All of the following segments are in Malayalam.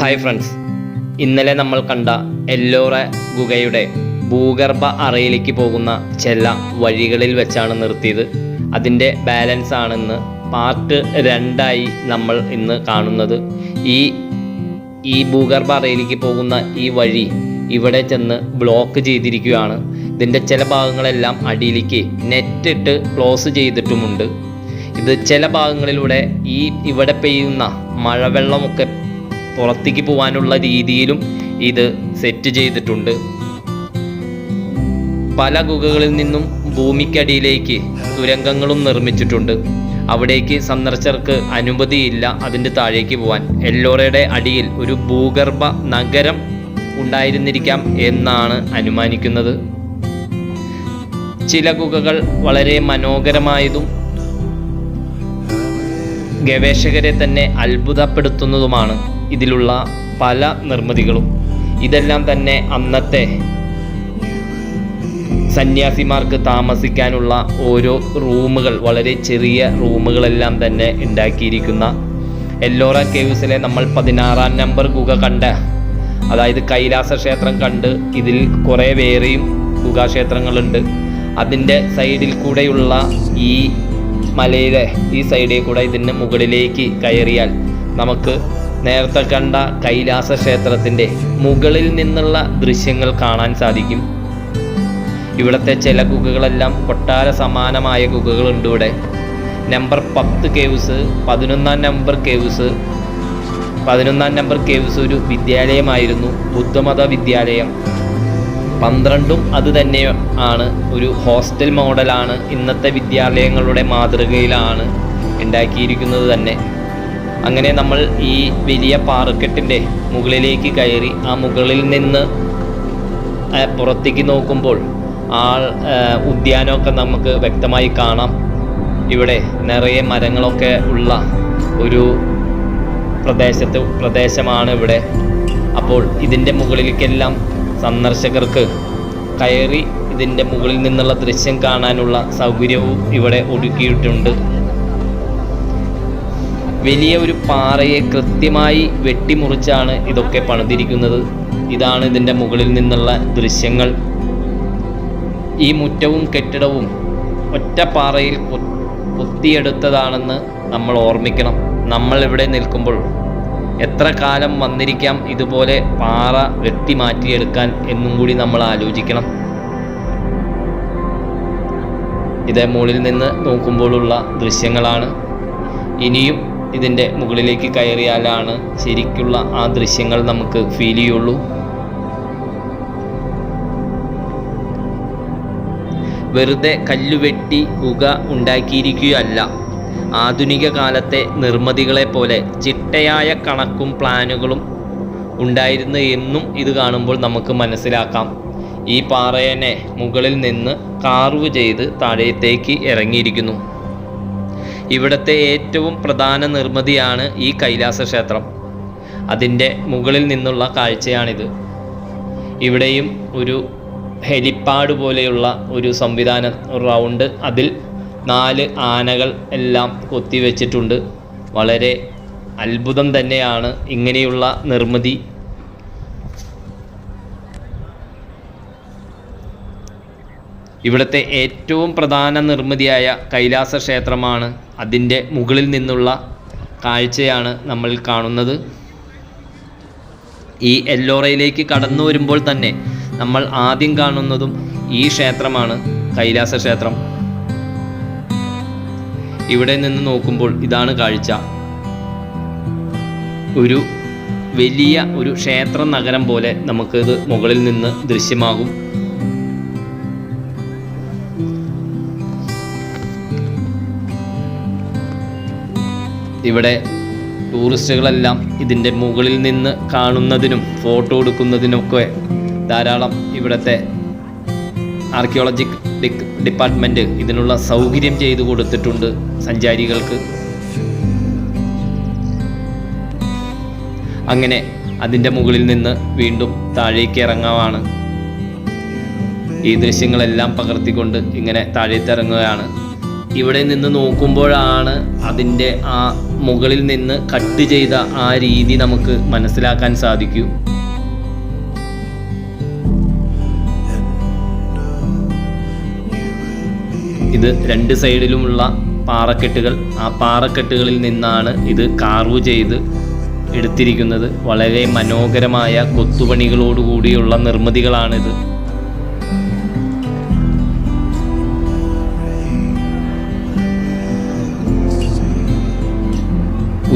ഹായ് ഫ്രണ്ട്സ്, ഇന്നലെ നമ്മൾ കണ്ട എല്ലോറ ഗുഹയുടെ ഭൂഗർഭ അറയിലേക്ക് പോകുന്ന ചില വഴികളിൽ വെച്ചാണ് നിർത്തിയത്. അതിൻ്റെ ബാലൻസ് ആണെന്ന് പാർട്ട് 2 നമ്മൾ ഇന്ന് കാണുന്നത്. ഈ ഭൂഗർഭ അറയിലേക്ക് പോകുന്ന ഈ വഴി ഇവിടെ ചെന്ന് ബ്ലോക്ക് ചെയ്തിരിക്കുകയാണ്. ഇതിൻ്റെ ചില ഭാഗങ്ങളെല്ലാം അടിയിലേക്ക് നെറ്റ് ഇട്ട് ക്ലോസ് ചെയ്തിട്ടുമുണ്ട്. ഇത് ചില ഭാഗങ്ങളിലൂടെ ഇവിടെ പെയ്യുന്ന മഴവെള്ളമൊക്കെ പുറത്തേക്ക് പോകാനുള്ള രീതിയിലും ഇത് സെറ്റ് ചെയ്തിട്ടുണ്ട്. പല ഗുഹകളിൽ നിന്നും ഭൂമിക്കടിയിലേക്ക് തുരങ്കങ്ങളും നിർമ്മിച്ചിട്ടുണ്ട്. അവിടേക്ക് സന്ദർശകർക്ക് അനുമതിയില്ല അതിൻ്റെ താഴേക്ക് പോകാൻ. എല്ലോറയുടെ അടിയിൽ ഒരു ഭൂഗർഭ നഗരം ഉണ്ടായിരുന്നിരിക്കാം എന്നാണ് അനുമാനിക്കുന്നത്. ചില ഗുഹകൾ വളരെ മനോഹരമായതും ഗവേഷകരെ തന്നെ അത്ഭുതപ്പെടുത്തുന്നതുമാണ്. ഇതിലുള്ള പല നിർമ്മിതികളും ഇതെല്ലാം തന്നെ അന്നത്തെ സന്യാസിമാർക്ക് താമസിക്കാനുള്ള ഓരോ റൂമുകൾ, വളരെ ചെറിയ റൂമുകളെല്ലാം തന്നെ ഉണ്ടാക്കിയിരിക്കുന്ന എല്ലോറ കേവ്സിലെ നമ്മൾ 16-ാം നമ്പർ ഗുഹ കണ്ട, അതായത് കൈലാസ ക്ഷേത്രം കണ്ട്, ഇതിൽ കുറേ വേറെയും ഗുഹാക്ഷേത്രങ്ങളുണ്ട്. അതിൻ്റെ സൈഡിൽ കൂടെയുള്ള ഈ മലയിലെ ഈ സൈഡിൽ കൂടെ ഇതിന് മുകളിലേക്ക് കയറിയാൽ നമുക്ക് നേരത്തെ കണ്ട കൈലാസ ക്ഷേത്രത്തിൻ്റെ മുകളിൽ നിന്നുള്ള ദൃശ്യങ്ങൾ കാണാൻ സാധിക്കും. ഇവിടുത്തെ ചില ഗുഹകളെല്ലാം കൊട്ടാര സമാനമായ ഗുഹകളുണ്ട്. ഇവിടെ നമ്പർ 10 കേവ്സ്, 11-ാം നമ്പർ കേവ്സ് ഒരു വിദ്യാലയമായിരുന്നു, ബുദ്ധമത വിദ്യാലയം. 12ഉം അത് തന്നെ ആണ്, ഒരു ഹോസ്റ്റൽ മോഡലാണ്. ഇന്നത്തെ വിദ്യാലയങ്ങളുടെ മാതൃകയിലാണ് ഉണ്ടാക്കിയിരിക്കുന്നത് തന്നെ. അങ്ങനെ നമ്മൾ ഈ വലിയ പാറക്കെട്ടിൻ്റെ മുകളിലേക്ക് കയറി ആ മുകളിൽ നിന്ന് പുറത്തേക്ക് നോക്കുമ്പോൾ ഉദ്യാനമൊക്കെ നമുക്ക് വ്യക്തമായി കാണാം. ഇവിടെ നിറയെ മരങ്ങളൊക്കെ ഉള്ള ഒരു പ്രദേശമാണ് ഇവിടെ. അപ്പോൾ ഇതിൻ്റെ മുകളിലേക്കെല്ലാം സന്ദർശകർക്ക് കയറി ഇതിൻ്റെ മുകളിൽ നിന്നുള്ള ദൃശ്യം കാണാനുള്ള സൗകര്യവും ഇവിടെ ഒരുക്കിയിട്ടുണ്ട്. വലിയ ഒരു പാറയെ കൃത്യമായി വെട്ടിമുറിച്ചാണ് ഇതൊക്കെ പണിതിരിക്കുന്നത്. ഇതാണ് ഇതിൻ്റെ മുകളിൽ നിന്നുള്ള ദൃശ്യങ്ങൾ. ഈ മുറ്റവും കെട്ടിടവും ഒറ്റ പാറയിൽ കൊത്തിയെടുത്തതാണെന്ന് നമ്മൾ ഓർമ്മിക്കണം. നമ്മൾ ഇവിടെ നിൽക്കുമ്പോൾ എത്ര കാലം വന്നിരിക്കാം ഇതുപോലെ പാറ വെട്ടി മാറ്റിയെടുക്കാൻ എന്നും കൂടി നമ്മൾ ആലോചിക്കണം. ഇതേ മുകളിൽ നിന്ന് നോക്കുമ്പോഴുള്ള ദൃശ്യങ്ങളാണ്. ഇനിയും ഇതിൻ്റെ മുകളിലേക്ക് കയറിയാലാണ് ശരിക്കുള്ള ആ ദൃശ്യങ്ങൾ നമുക്ക് ഫീൽ ചെയ്യുള്ളൂ. വെറുതെ കല്ലുവെട്ടി ഗുഹ ഉണ്ടാക്കിയിരിക്കുകയല്ല. ആധുനിക കാലത്തെ നിർമ്മിതികളെ പോലെ ചിട്ടയായ കണക്കും പ്ലാനുകളും ഉണ്ടായിരുന്നു എന്നും ഇത് കാണുമ്പോൾ നമുക്ക് മനസ്സിലാക്കാം. ഈ പാറയെ മുകളിൽ നിന്ന് കാർവ് ചെയ്ത് താഴത്തേക്ക് ഇറങ്ങിയിരിക്കുന്നു. ഇവിടുത്തെ ഏറ്റവും പ്രധാന നിർമ്മിതിയാണ് ഈ കൈലാസ ക്ഷേത്രം. അതിൻ്റെ മുകളിൽ നിന്നുള്ള കാഴ്ചയാണിത്. ഇവിടെയും ഒരു ഹെലിപ്പാഡ് പോലെയുള്ള ഒരു സംവിധാനം, റൗണ്ട്, അതിൽ 4 ആനകൾ എല്ലാം കൊത്തിവെച്ചിട്ടുണ്ട്. വളരെ അത്ഭുതം തന്നെയാണ് ഇങ്ങനെയുള്ള നിർമ്മിതി. ഇവിടുത്തെ ഏറ്റവും പ്രധാന നിർമ്മിതിയായ കൈലാസ ക്ഷേത്രമാണ്. അതിൻ്റെ മുകളിൽ നിന്നുള്ള കാഴ്ചയാണ് നമ്മൾ കാണുന്നത്. ഈ എല്ലോറയിലേക്ക് കടന്നു വരുമ്പോൾ തന്നെ നമ്മൾ ആദ്യം കാണുന്നതും ഈ ക്ഷേത്രമാണ്, കൈലാസ ക്ഷേത്രം. ഇവിടെ നിന്ന് നോക്കുമ്പോൾ ഇതാണ് കാഴ്ച. ഒരു വലിയ ഒരു ക്ഷേത്ര നഗരം പോലെ നമുക്കിത് മുകളിൽ നിന്ന് ദൃശ്യമാകും. ഇവിടെ ടൂറിസ്റ്റുകളെല്ലാം ഇതിൻ്റെ മുകളിൽ നിന്ന് കാണുന്നതിനും ഫോട്ടോ എടുക്കുന്നതിനൊക്കെ ധാരാളം ഇവിടുത്തെ ആർക്കിയോളജി ഡിപ്പാർട്ട്മെൻറ്റ് ഇതിനുള്ള സൗകര്യം ചെയ്തു കൊടുത്തിട്ടുണ്ട് സഞ്ചാരികൾക്ക്. അങ്ങനെ അതിൻ്റെ മുകളിൽ നിന്ന് വീണ്ടും താഴേക്ക് ഇറങ്ങാവാണ്. ഈ ദൃശ്യങ്ങളെല്ലാം പകർത്തിക്കൊണ്ട് ഇങ്ങനെ താഴേക്ക് ഇറങ്ങുകയാണ്. ഇവിടെ നിന്ന് നോക്കുമ്പോഴാണ് അതിൻ്റെ ആ മുകളിൽ നിന്ന് കട്ട് ചെയ്ത ആ രീതി നമുക്ക് മനസ്സിലാക്കാൻ സാധിക്കും. ഇത് രണ്ട് സൈഡിലുമുള്ള പാറക്കെട്ടുകൾ, ആ പാറക്കെട്ടുകളിൽ നിന്നാണ് ഇത് കാർവ് ചെയ്ത് എടുത്തിരിക്കുന്നത്. വളരെ മനോഹരമായ കൊത്തുപണികളോടുകൂടിയുള്ള നിർമ്മിതികളാണിത്.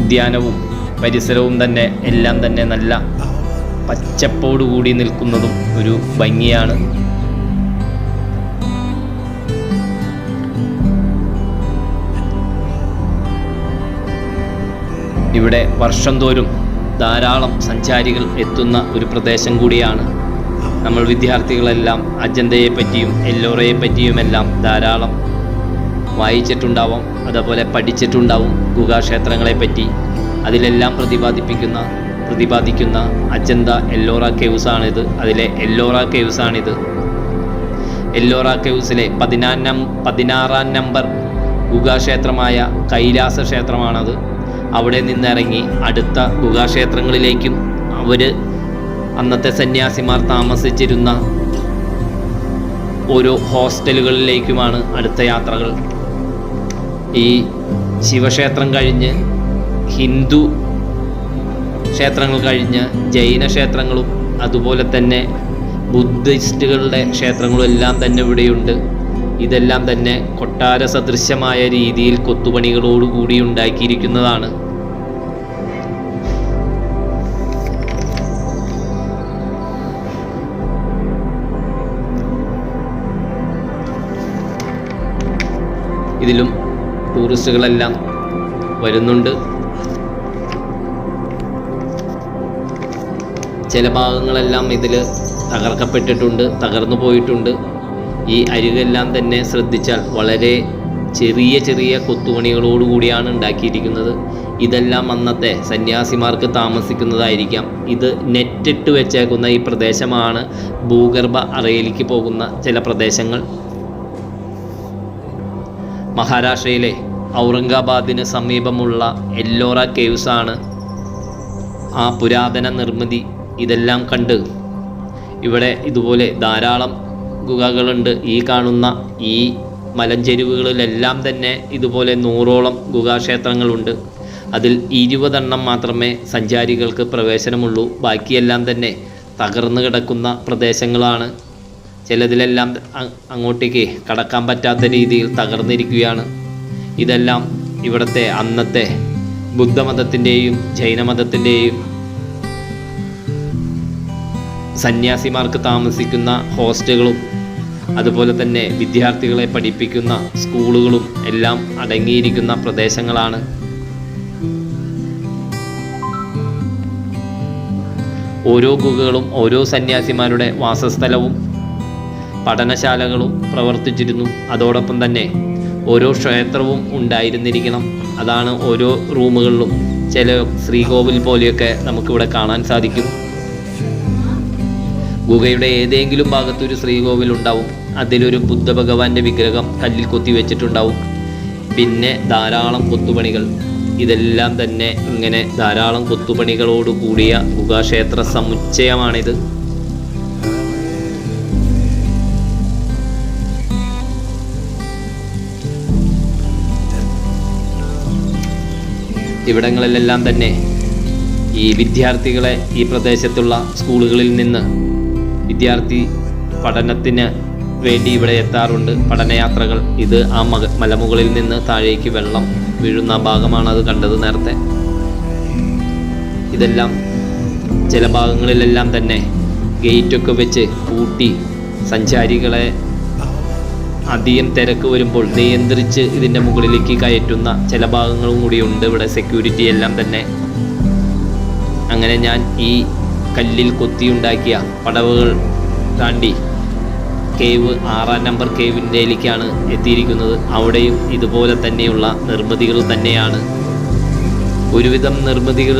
ഉദ്യാനവും പരിസരവും തന്നെ എല്ലാം തന്നെ നല്ല പച്ചപ്പോടുകൂടി നിൽക്കുന്നതും ഒരു ഭംഗിയാണ്. ഇവിടെ വർഷം തോറും ധാരാളം സഞ്ചാരികൾ എത്തുന്ന ഒരു പ്രദേശം കൂടിയാണ്. നമ്മൾ വിദ്യാർത്ഥികളെല്ലാം അജന്തയെ പറ്റിയും എല്ലോറയെ പറ്റിയുമെല്ലാം ധാരാളം വായിച്ചിട്ടുണ്ടാവും, അതേപോലെ പഠിച്ചിട്ടുണ്ടാവും ഗുഹാക്ഷേത്രങ്ങളെ പറ്റി. അതിലെല്ലാം പ്രതിപാദിക്കുന്ന അജന്ത എല്ലോറ കേവ്സാണിത്. അതിലെ എല്ലോറ കേവ്സാണിത്. എല്ലോറ കേവ്സിലെ 16 നമ്പർ ഗുഹാക്ഷേത്രമായ കൈലാസ ക്ഷേത്രമാണത്. അവിടെ നിന്നിറങ്ങി അടുത്ത ഗുഹാക്ഷേത്രങ്ങളിലേക്കും അന്നത്തെ സന്യാസിമാർ താമസിച്ചിരുന്ന ഓരോ ഹോസ്റ്റലുകളിലേക്കുമാണ് അടുത്ത യാത്രകൾ. ഈ ശിവക്ഷേത്രം കഴിഞ്ഞ് ഹിന്ദു ക്ഷേത്രങ്ങൾ കഴിഞ്ഞ് ജൈന ക്ഷേത്രങ്ങളും അതുപോലെ തന്നെ ബുദ്ധിസ്റ്റുകളുടെ ക്ഷേത്രങ്ങളും എല്ലാം തന്നെ ഇവിടെയുണ്ട്. ഇതെല്ലാം തന്നെ കൊട്ടാര സദൃശ്യമായ രീതിയിൽ കൊത്തുപണികളോടുകൂടി ഉണ്ടാക്കിയിരിക്കുന്നതാണ്. ഇതിലും ടൂറിസ്റ്റുകളെല്ലാം വരുന്നുണ്ട്. ചില ഭാഗങ്ങളെല്ലാം ഇതിൽ തകർക്കപ്പെട്ടിട്ടുണ്ട്, തകർന്നു പോയിട്ടുണ്ട്. ഈ അരികെല്ലാം തന്നെ ശ്രദ്ധിച്ചാൽ വളരെ ചെറിയ ചെറിയ കൊത്തുപണികളോടുകൂടിയാണ് ഉണ്ടാക്കിയിരിക്കുന്നത്. ഇതെല്ലാം അന്നത്തെ സന്യാസിമാർക്ക് താമസിക്കുന്നതായിരിക്കാം. ഇത് നെറ്റിട്ട് വെച്ചേക്കുന്ന ഈ പ്രദേശമാണ് ഭൂഗർഭ അറയിലേക്ക് പോകുന്ന ചില പ്രദേശങ്ങൾ. മഹാരാഷ്ട്രയിലെ ഔറംഗാബാദിന് സമീപമുള്ള എല്ലോറ കേവ്സാണ് ആ പുരാതന നിർമ്മിതി. ഇതെല്ലാം കണ്ട് ഇവിടെ ഇതുപോലെ ധാരാളം ഗുഹകളുണ്ട്. ഈ കാണുന്ന ഈ മലഞ്ചെരുവുകളിലെല്ലാം തന്നെ ഇതുപോലെ 100ഓളം ഗുഹാക്ഷേത്രങ്ങളുണ്ട്. അതിൽ 20 എണ്ണം മാത്രമേ സഞ്ചാരികൾക്ക് പ്രവേശനമുള്ളൂ. ബാക്കിയെല്ലാം തന്നെ തകർന്നു കിടക്കുന്ന പ്രദേശങ്ങളാണ്. ചിലതിലെല്ലാം അങ്ങോട്ടേക്ക് കടക്കാൻ പറ്റാത്ത രീതിയിൽ തകർന്നിരിക്കുകയാണ്. ഇതെല്ലാം ഇവിടുത്തെ അന്നത്തെ ബുദ്ധമതത്തിൻ്റെയും ജൈനമതത്തിൻ്റെയും സന്യാസിമാർക്ക് താമസിക്കുന്ന ഹോസ്റ്റലുകളും അതുപോലെ തന്നെ വിദ്യാർത്ഥികളെ പഠിപ്പിക്കുന്ന സ്കൂളുകളും എല്ലാം അടങ്ങിയിരിക്കുന്ന പ്രദേശങ്ങളാണ്. ഓരോ ഗുഹകളും ഓരോ സന്യാസിമാരുടെ വാസസ്ഥലവും പഠനശാലകളും പ്രവർത്തിച്ചിരുന്നു. അതോടൊപ്പം തന്നെ ഓരോ ക്ഷേത്രവും ഉണ്ടായിരുന്നിരിക്കണം. അതാണ് ഓരോ റൂമുകളിലും. ചില ശ്രീകോവിൽ പോലെയൊക്കെ നമുക്കിവിടെ കാണാൻ സാധിക്കും. ഗുഹയുടെ ഏതെങ്കിലും ഭാഗത്തൊരു ശ്രീകോവിൽ ഉണ്ടാവും. അതിലൊരു ബുദ്ധ ഭഗവാന്റെ വിഗ്രഹം കല്ലിൽ കൊത്തി വെച്ചിട്ടുണ്ടാവും. പിന്നെ ധാരാളം കൊത്തുപണികൾ. ഇതെല്ലാം തന്നെ ഇങ്ങനെ ധാരാളം കൊത്തുപണികളോട് കൂടിയ ഗുഹാക്ഷേത്ര സമുച്ചയമാണിത്. ഇവിടങ്ങളിലെല്ലാം തന്നെ ഈ വിദ്യാർത്ഥികളെ ഈ പ്രദേശത്തുള്ള സ്കൂളുകളിൽ നിന്ന് വിദ്യാർത്ഥി പഠനത്തിന് വേണ്ടി ഇവിടെ എത്താറുണ്ട്. പഠനയാത്രകൾ. ഇത് ആ മലമുകളിൽ നിന്ന് താഴേക്ക് വെള്ളം വീഴുന്ന ഭാഗമാണ്. അത് കണ്ടത് നേരത്തെ. ഇതെല്ലാം ചില ഭാഗങ്ങളിലെല്ലാം തന്നെ ഗേറ്റൊക്കെ വെച്ച് പൂട്ടി സഞ്ചാരികളെ അധികം തിരക്ക് വരുമ്പോൾ നിയന്ത്രിച്ച് ഇതിൻ്റെ മുകളിലേക്ക് കയറ്റുന്ന ചില ഭാഗങ്ങളും കൂടിയുണ്ട്. ഇവിടെ സെക്യൂരിറ്റി എല്ലാം തന്നെ. അങ്ങനെ ഞാൻ ഈ കല്ലിൽ കൊത്തിയുണ്ടാക്കിയ പടവുകൾ താണ്ടി കേവ് 6 നമ്പർ കേവിൻ്റെയിലേക്കാണ് എത്തിയിരിക്കുന്നത്. അവിടെയും ഇതുപോലെ തന്നെയുള്ള നിർമ്മിതികൾ തന്നെയാണ്. ഒരുവിധം നിർമ്മിതികൾ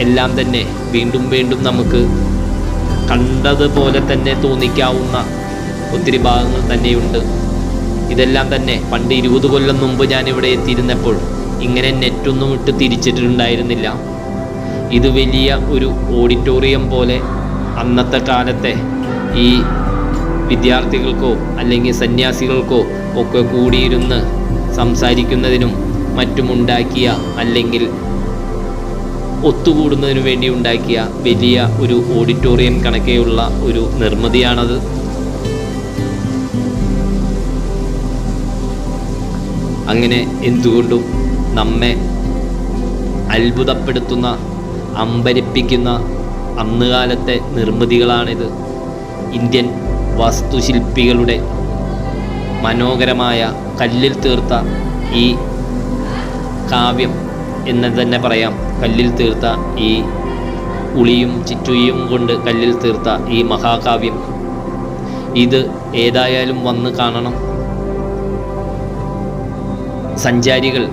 എല്ലാം തന്നെ വീണ്ടും വീണ്ടും നമുക്ക് കണ്ടതുപോലെ തന്നെ തോന്നിക്കാവുന്ന ഒത്തിരി ഭാഗങ്ങൾ തന്നെയുണ്ട്. ഇതെല്ലാം തന്നെ പണ്ട് 20 കൊല്ലം മുമ്പ് ഞാനിവിടെ എത്തിയിരുന്നപ്പോൾ ഇങ്ങനെ നെറ്റൊന്നും ഇട്ട് തിരിച്ചിട്ടുണ്ടായിരുന്നില്ല. ഇത് വലിയ ഒരു ഓഡിറ്റോറിയം പോലെ അന്നത്തെ കാലത്തെ ഈ വിദ്യാർത്ഥികൾക്കോ അല്ലെങ്കിൽ സന്യാസികൾക്കോ ഒക്കെ കൂടിയിരുന്ന് സംസാരിക്കുന്നതിനും മറ്റുമുണ്ടാക്കിയ അല്ലെങ്കിൽ ഒത്തുകൂടുന്നതിനു വേണ്ടി ഉണ്ടാക്കിയ വലിയ ഒരു ഓഡിറ്റോറിയം കണക്കെയുള്ള ഒരു നിർമ്മിതിയാണത്. അങ്ങനെ എന്തുകൊണ്ടും നമ്മെ അത്ഭുതപ്പെടുത്തുന്ന, അമ്പരപ്പിക്കുന്ന അന്നുകാലത്തെ നിർമ്മിതികളാണിത്. ഇന്ത്യൻ വാസ്തുശില്പികളുടെ മനോഹരമായ കല്ലിൽ തീർത്ത ഈ കാവ്യം എന്ന് തന്നെ പറയാം. കല്ലിൽ തീർത്ത ഈ ഉളിയും ചിറ്റുയും കൊണ്ട് കല്ലിൽ തീർത്ത ഈ മഹാകാവ്യം, ഇത് ഏതായാലും വന്ന് കാണണം. സഞ്ചാരികൾ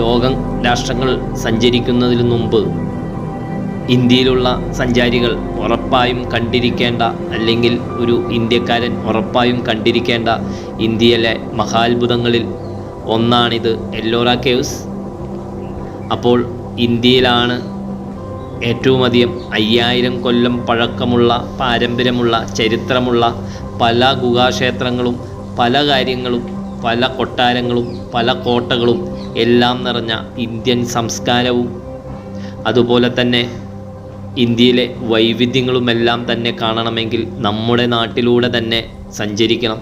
ലോകം രാഷ്ട്രങ്ങൾ സഞ്ചരിക്കുന്നതിന് മുമ്പ് ഇന്ത്യയിലുള്ള സഞ്ചാരികൾ ഉറപ്പായും കണ്ടിരിക്കേണ്ട, അല്ലെങ്കിൽ ഒരു ഇന്ത്യക്കാരൻ ഉറപ്പായും കണ്ടിരിക്കേണ്ട ഇന്ത്യയിലെ മഹാത്ഭുതങ്ങളിൽ ഒന്നാണിത്, എല്ലോറ കേവ്സ്. അപ്പോൾ ഇന്ത്യയിലാണ് ഏറ്റവും അധികം 5000 കൊല്ലം പഴക്കമുള്ള, പാരമ്പര്യമുള്ള, ചരിത്രമുള്ള പല ഗുഹാക്ഷേത്രങ്ങളും, പല കാര്യങ്ങളും, പല കൊട്ടാരങ്ങളും, പല കോട്ടകളും എല്ലാം നിറഞ്ഞ ഇന്ത്യൻ സംസ്കാരവും അതുപോലെ തന്നെ ഇന്ത്യയിലെ വൈവിധ്യങ്ങളുമെല്ലാം തന്നെ കാണണമെങ്കിൽ നമ്മുടെ നാട്ടിലൂടെ തന്നെ സഞ്ചരിക്കണം.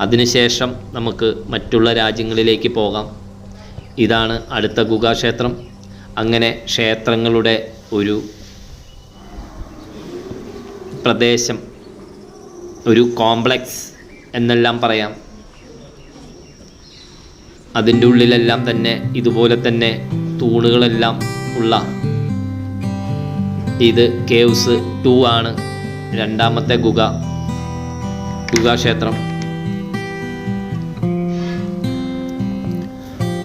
അതിനുശേഷം നമുക്ക് മറ്റുള്ള രാജ്യങ്ങളിലേക്ക് പോകാം. ഇതാണ് അടുത്ത ഗുഹാക്ഷേത്രം. അങ്ങനെ ക്ഷേത്രങ്ങളുടെ ഒരു പ്രദേശം, ഒരു കോംപ്ലക്സ് എന്നെല്ലാം പറയാം. അതിൻ്റെ ഉള്ളിലെല്ലാം തന്നെ ഇതുപോലെ തന്നെ തൂണുകളെല്ലാം ഉള്ള ഇത് കേവ്സ് 2 ആണ്, രണ്ടാമത്തെ ഗുഹാക്ഷേത്രം.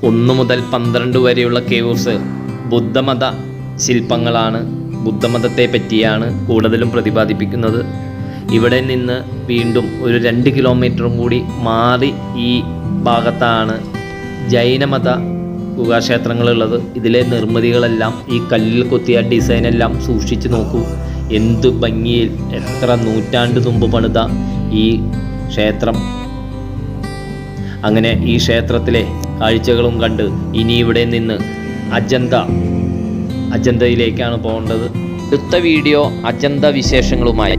1 മുതൽ 12 വരെയുള്ള കേവ്സ് ബുദ്ധമത ശില്പങ്ങളാണ്. ബുദ്ധമതത്തെ പറ്റിയാണ് കൂടുതലും പ്രതിപാദിപ്പിക്കുന്നത്. ഇവിടെ നിന്ന് വീണ്ടും ഒരു 2 കിലോമീറ്ററും കൂടി മാറി ഈ ഭാഗത്താണ് ജൈനമത ഗുഹാക്ഷേത്രങ്ങളുള്ളത്. ഇതിലെ നിർമ്മിതികളെല്ലാം, ഈ കല്ലിൽ കൊത്തിയ ഡിസൈനെല്ലാം സൂക്ഷിച്ചു നോക്കൂ. എന്തു ഭംഗിയിൽ, എത്ര നൂറ്റാണ്ട് മുമ്പ് പണിത ഈ ക്ഷേത്രം. അങ്ങനെ ഈ ക്ഷേത്രത്തിലെ കാഴ്ചകളും കണ്ട് ഇനി ഇവിടെ നിന്ന് അജന്തയിലേക്കാണ് പോകേണ്ടത്. അടുത്ത വീഡിയോ അജന്ത വിശേഷങ്ങളുമായി.